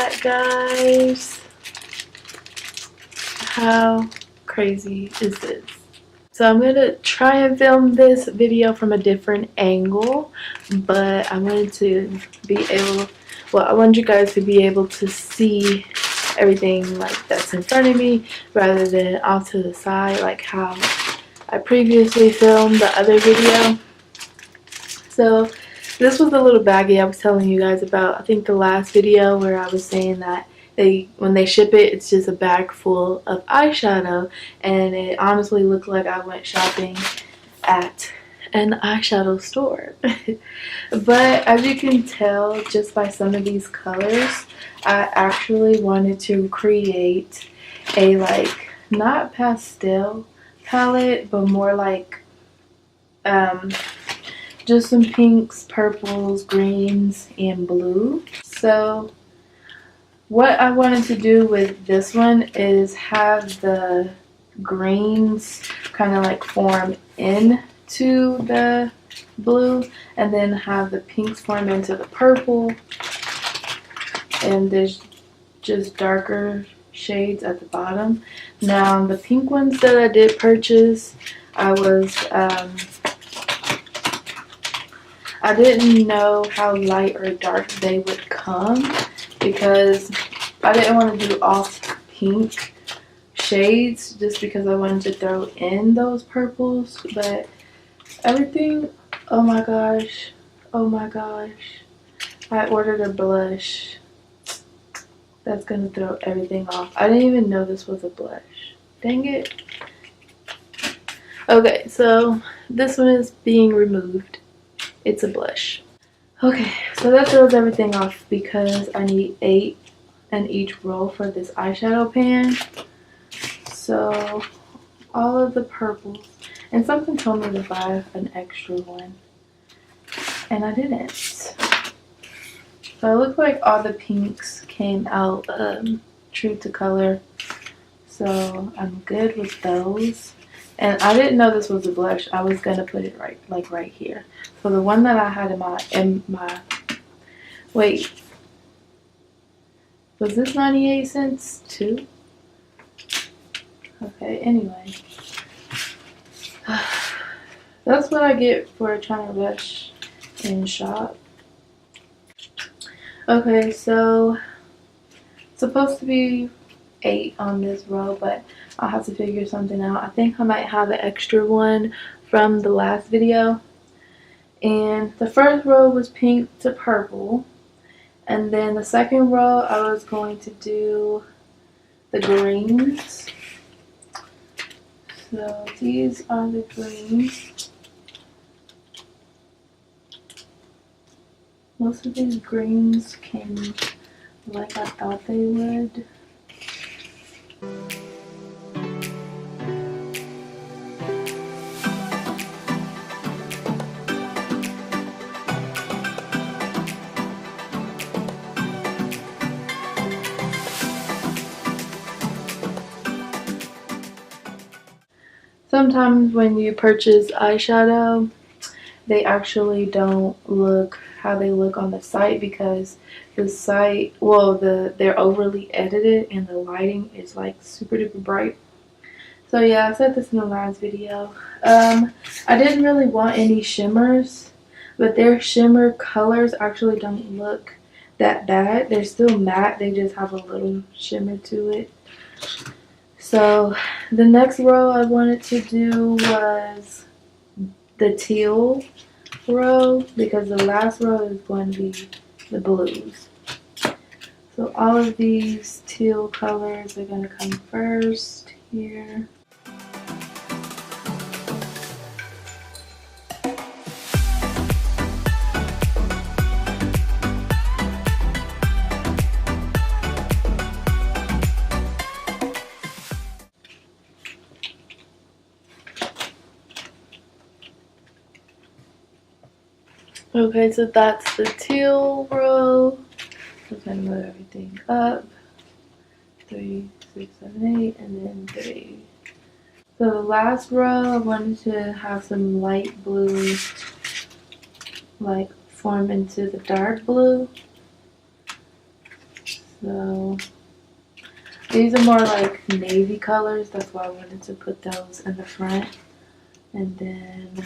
that, guys. How crazy is this? So I'm gonna try and film this video from a different angle, but I wanted to be able, well, I want you guys to be able to see everything like that's in front of me rather than off to the side like how I previously filmed the other video. So this was the little baggie I was telling you guys about, I think the last video, where I was saying that when they ship it, it's just a bag full of eyeshadow, and it honestly looked like I went shopping at an eyeshadow store. But as you can tell just by some of these colors, I actually wanted to create a like not pastel palette, but more like just some pinks, purples, greens, and blue. So what I wanted to do with this one is have the greens kind of like form into the blue, and then have the pinks form into the purple, and there's just darker shades at the bottom. Now the pink ones that I did purchase, I didn't know how light or dark they would come, because I didn't want to do all pink shades just because I wanted to throw in those purples. But everything, oh my gosh, I ordered a blush that's gonna throw everything off. I didn't even know this was a blush. Dang it. Okay, so this one is being removed. It's a blush. Okay, so that throws everything off because I need 8 in each roll for this eyeshadow pan. So all of the purples, and something told me to buy an extra one, and I didn't. So it looks like all the pinks came out true to color, so I'm good with those. And I didn't know this was a blush. I was gonna put it right here. So the one that I had in my wait, was this 98 cents too? Okay, anyway. That's what I get for trying to rush and shop. Okay, so it's supposed to be 8 on this row, but I'll have to figure something out. I think I might have an extra one from the last video. And the first row was pink to purple, and then the second row I was going to do the greens. So these are the greens. Most of these greens came like I thought they would. Sometimes when you purchase eyeshadow, they actually don't look how they look on the site, because the site, well, they're overly edited and the lighting is like super duper bright. So yeah, I said this in the last video. I didn't really want any shimmers, but their shimmer colors actually don't look that bad. They're still matte, they just have a little shimmer to it. So the next row I wanted to do was the teal row, because the last row is going to be the blues. So all of these teal colors are going to come first here. Okay, so that's the teal row. Just gonna move everything up. 3, 6, 7, 8, and then 3. So the last row, I wanted to have some light blue, like form into the dark blue. So these are more like navy colors. That's why I wanted to put those in the front. And then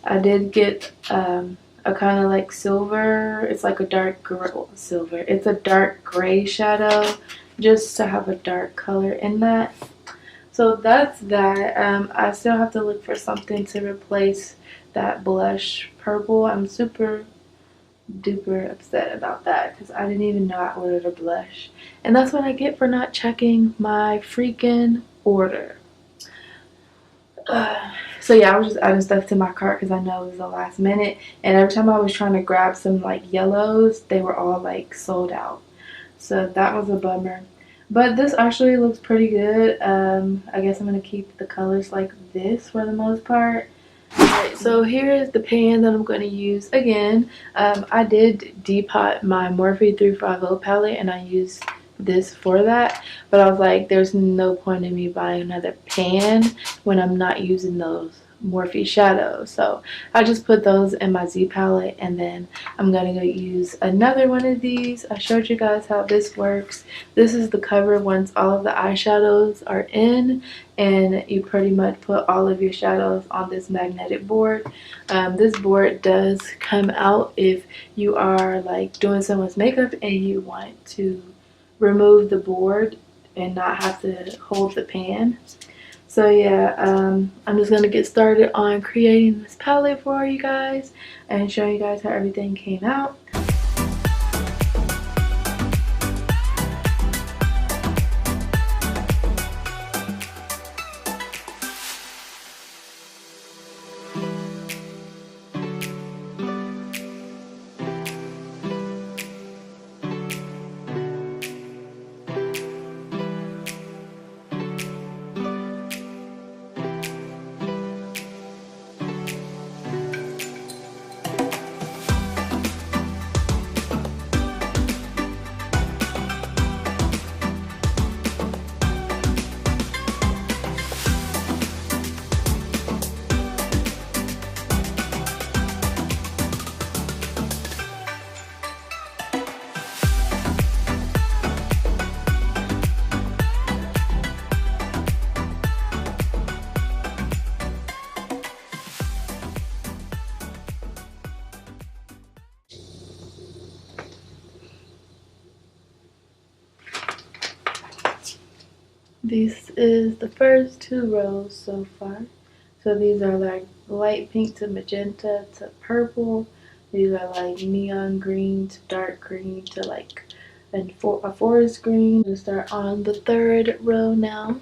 I did get a kind of like silver. It's like a dark silver. It's a dark gray shadow, just to have a dark color in that. So that's that. I still have to look for something to replace that blush purple. I'm super duper upset about that because I didn't even know I ordered a blush. And that's what I get for not checking my freaking order. So yeah, I was just adding stuff to my cart because I know it was the last minute, and every time I was trying to grab some like yellows, they were all like sold out. So that was a bummer. But this actually looks pretty good. I guess I'm gonna keep the colors like this for the most part. Alright, so here is the pan that I'm going to use again. I did depot my Morphe 350 palette and I used this for that, but I was like, there's no point in me buying another pan when I'm not using those Morphe shadows. So I just put those in my Z palette, and then I'm going to go use another one of these. I showed you guys how this works. This is the cover once all of the eyeshadows are in, and you pretty much put all of your shadows on this magnetic board. This board does come out if you are like doing someone's makeup and you want to remove the board and not have to hold the pan. So yeah, I'm just gonna get started on creating this palette for you guys and show you guys how everything came out. This is the first two rows so far. So these are like light pink to magenta to purple. These are like neon green to dark green to like a forest green. We'll start on the third row now.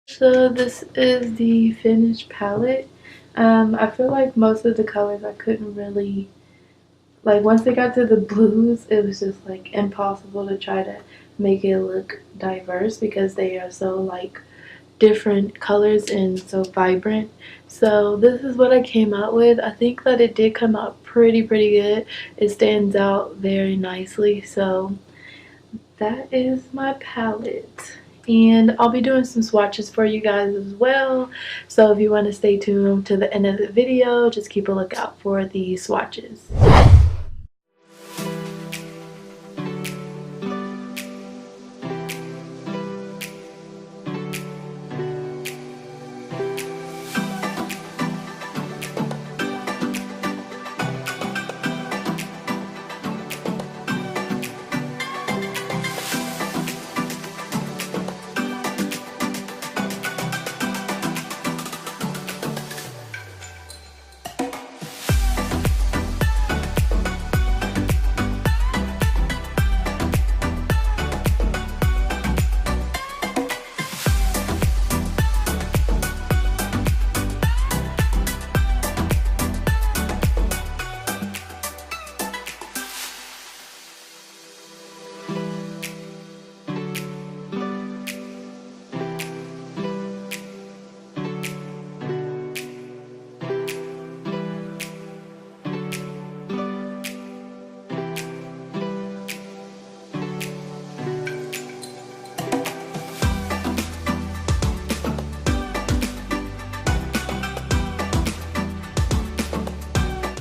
So this is the finished palette. I feel like most of the colors I couldn't really, like once they got to the blues, it was just like impossible to try to make it look diverse because they are so like different colors and so vibrant. So this is what I came out with. I think that it did come out pretty good. It stands out very nicely. So that is my palette. And I'll be doing some swatches for you guys as well. So if you want to stay tuned to the end of the video, just keep a lookout for the swatches.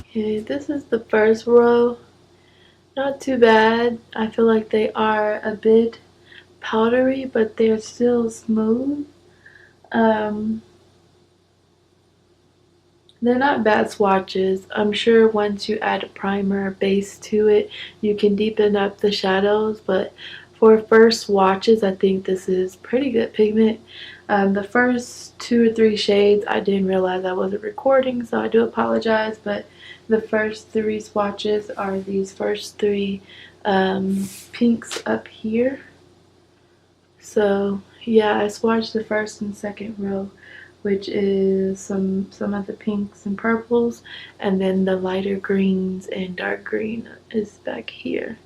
Okay, this is the first row. Not too bad. I feel like they are a bit powdery, but they're still smooth. They're not bad swatches. I'm sure once you add a primer base to it, you can deepen up the shadows, but for first swatches, I think this is pretty good pigment. The first 2 or 3 shades, I didn't realize I wasn't recording, so I do apologize, but the first 3 swatches are these first 3 pinks up here. So yeah, I swatched the first and second row, which is some of the pinks and purples, and then the lighter greens and dark green is back here.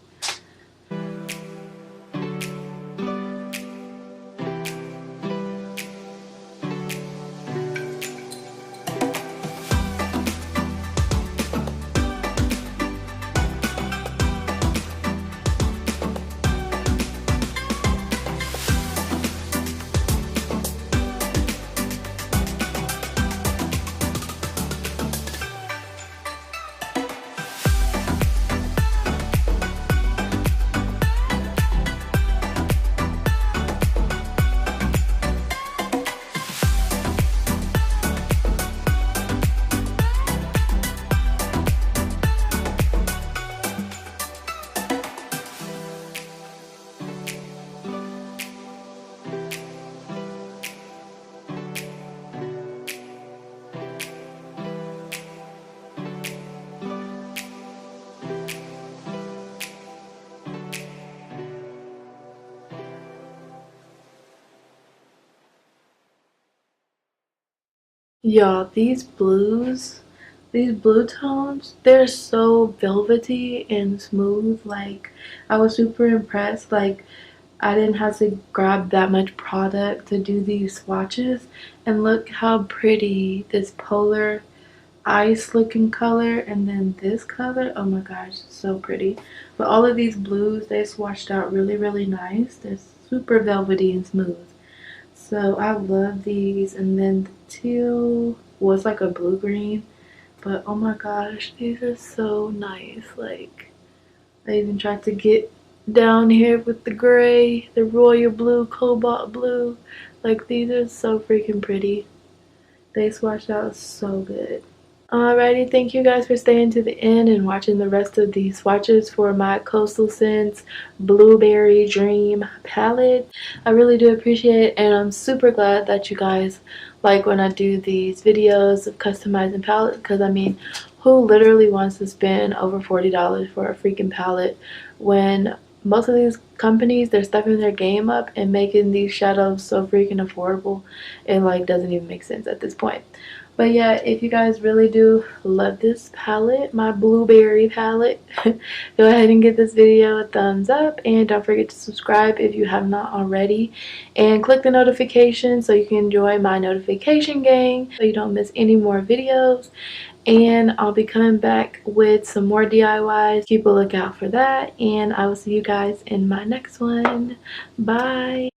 Y'all, these blue tones, they're so velvety and smooth. Like, I was super impressed. Like, I didn't have to grab that much product to do these swatches. And look how pretty this polar ice looking color and then this color. Oh my gosh, so pretty. But all of these blues, they swatched out really nice. They're super velvety and smooth. So I love these. And then the teal was like a blue green, but oh my gosh, these are so nice. Like, I even tried to get down here with the gray, the royal blue, cobalt blue. Like, these are so freaking pretty. They swatched out so good. Alrighty, thank you guys for staying to the end and watching the rest of these swatches for my Coastal Scents Blueberry Dream palette. I really do appreciate it, and I'm super glad that you guys like when I do these videos of customizing palettes, because I mean, who literally wants to spend over $40 for a freaking palette when most of these companies, they're stepping their game up and making these shadows so freaking affordable. It like doesn't even make sense at this point. But yeah, if you guys really do love this palette, my blueberry palette, go ahead and give this video a thumbs up, and don't forget to subscribe if you have not already, and click the notification so you can join my notification gang so you don't miss any more videos. And I'll be coming back with some more DIYs. Keep a lookout for that, and I will see you guys in my next one. Bye.